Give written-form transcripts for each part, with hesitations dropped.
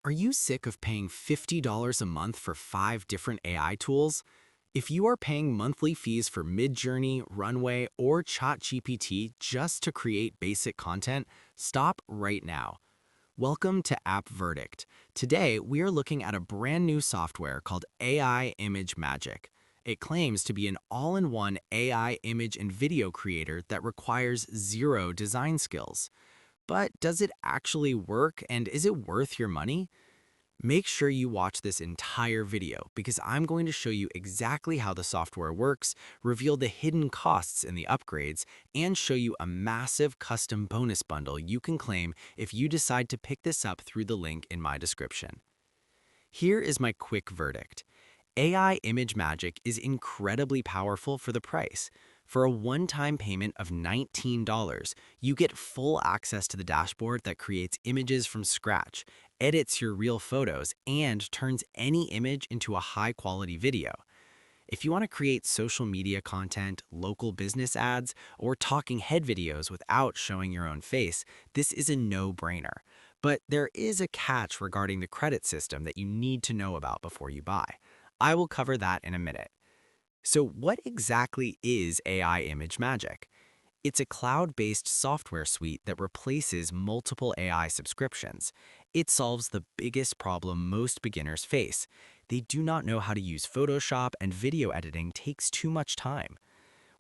Are you sick of paying $50 a month for 5 different AI tools? If you are paying monthly fees for Midjourney, Runway, or ChatGPT just to create basic content, stop right now. Welcome to App Verdict. Today, we are looking at a brand new software called AI Image Magic. It claims to be an all-in-one AI image and video creator that requires zero design skills. But does it actually work, and is it worth your money? Make sure you watch this entire video because I'm going to show you exactly how the software works, reveal the hidden costs in the upgrades, and show you a massive custom bonus bundle you can claim if you decide to pick this up through the link in my description. Here is my quick verdict. AI Image Magic is incredibly powerful for the price. For a one-time payment of $19, you get full access to the dashboard that creates images from scratch, edits your real photos, and turns any image into a high-quality video. If you want to create social media content, local business ads, or talking head videos without showing your own face, this is a no-brainer. But there is a catch regarding the credit system that you need to know about before you buy. I will cover that in a minute. So what exactly is AI Image Magic? It's a cloud-based software suite that replaces multiple AI subscriptions. It solves the biggest problem most beginners face. They do not know how to use Photoshop, and video editing takes too much time.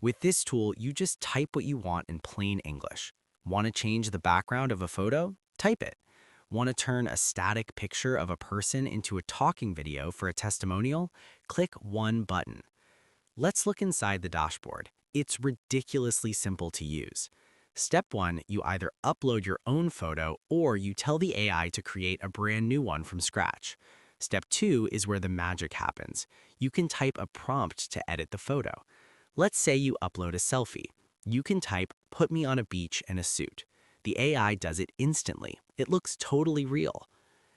With this tool, you just type what you want in plain English. Want to change the background of a photo? Type it. Want to turn a static picture of a person into a talking video for a testimonial? Click one button. Let's look inside the dashboard. It's ridiculously simple to use. Step 1, you either upload your own photo or you tell the AI to create a brand new one from scratch. Step 2 is where the magic happens. You can type a prompt to edit the photo. Let's say you upload a selfie. You can type, "Put me on a beach in a suit." The AI does it instantly. It looks totally real.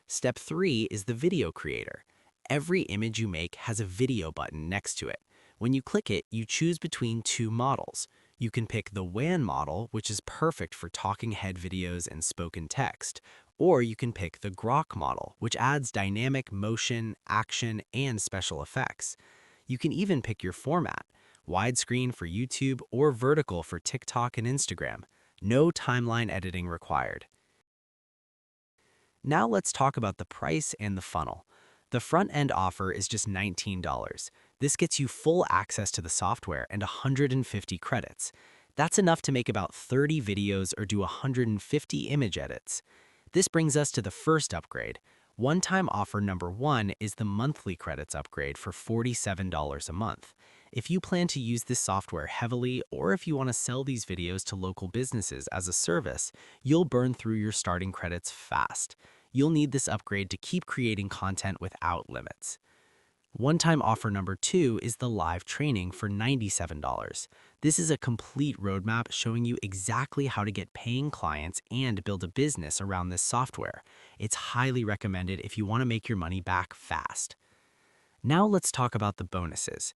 Step 3 is the video creator. Every image you make has a video button next to it. When you click it, you choose between two models. You can pick the WAN model, which is perfect for talking head videos and spoken text, or you can pick the Grok model, which adds dynamic motion, action, and special effects. You can even pick your format, widescreen for YouTube or vertical for TikTok and Instagram. No timeline editing required. Now let's talk about the price and the funnel. The front-end offer is just $19. This gets you full access to the software and 150 credits. That's enough to make about 30 videos or do 150 image edits. This brings us to the first upgrade. One-time offer number 1 is the monthly credits upgrade for $47 a month. If you plan to use this software heavily, or if you want to sell these videos to local businesses as a service, you'll burn through your starting credits fast. You'll need this upgrade to keep creating content without limits. One-time offer number 2 is the live training for $97. This is a complete roadmap showing you exactly how to get paying clients and build a business around this software. It's highly recommended if you want to make your money back fast. Now let's talk about the bonuses.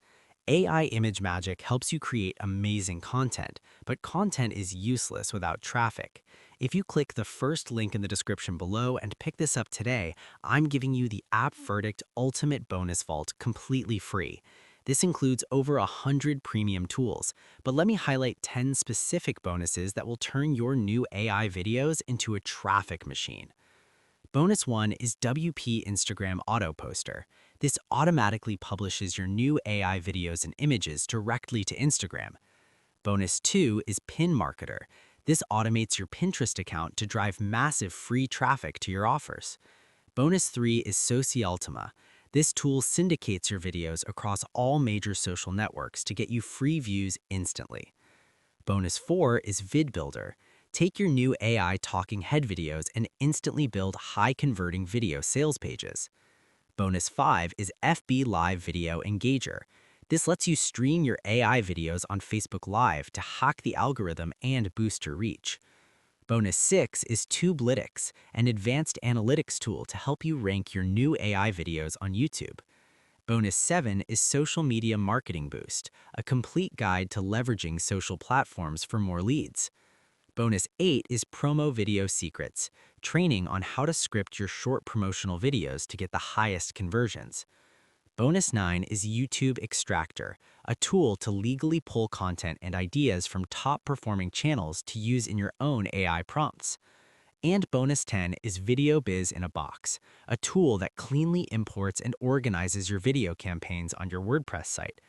AI Image Magic helps you create amazing content, but content is useless without traffic. If you click the first link in the description below and pick this up today, I'm giving you the App Verdict Ultimate Bonus Vault completely free. This includes over 100 premium tools, but let me highlight 10 specific bonuses that will turn your new AI videos into a traffic machine. Bonus 1 is WP Instagram Auto Poster. This automatically publishes your new AI videos and images directly to Instagram. Bonus 2 is Pin Marketer. This automates your Pinterest account to drive massive free traffic to your offers. Bonus 3 is Socialtima. This tool syndicates your videos across all major social networks to get you free views instantly. Bonus 4 is VidBuilder. Take your new AI talking head videos and instantly build high-converting video sales pages. Bonus 5 is FB Live Video Engager. This lets you stream your AI videos on Facebook Live to hack the algorithm and boost your reach. Bonus 6 is TubeLytics, an advanced analytics tool to help you rank your new AI videos on YouTube. Bonus 7 is Social Media Marketing Boost, a complete guide to leveraging social platforms for more leads. Bonus 8 is Promo Video Secrets, training on how to script your short promotional videos to get the highest conversions. Bonus 9 is YouTube Extractor, a tool to legally pull content and ideas from top-performing channels to use in your own AI prompts. And Bonus 10 is Video Biz in a Box, a tool that cleanly imports and organizes your video campaigns on your WordPress site.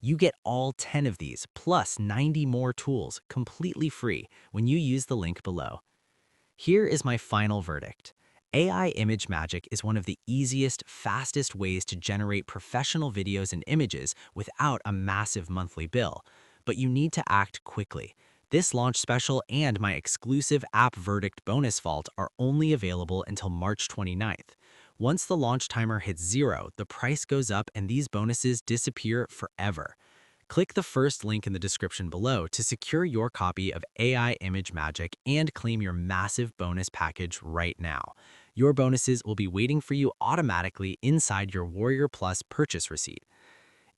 You get all 10 of these, plus 90 more tools, completely free when you use the link below. Here is my final verdict. AI Image Magic is one of the easiest, fastest ways to generate professional videos and images without a massive monthly bill. But you need to act quickly. This launch special and my exclusive App Verdict bonus vault are only available until March 29th. Once the launch timer hits 0, the price goes up and these bonuses disappear forever. Click the first link in the description below to secure your copy of AI Image Magic and claim your massive bonus package right now. Your bonuses will be waiting for you automatically inside your Warrior Plus purchase receipt.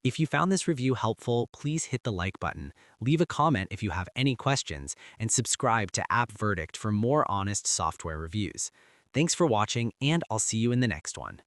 If you found this review helpful, please hit the like button, leave a comment if you have any questions, and subscribe to App Verdict for more honest software reviews. Thanks for watching, and I'll see you in the next one.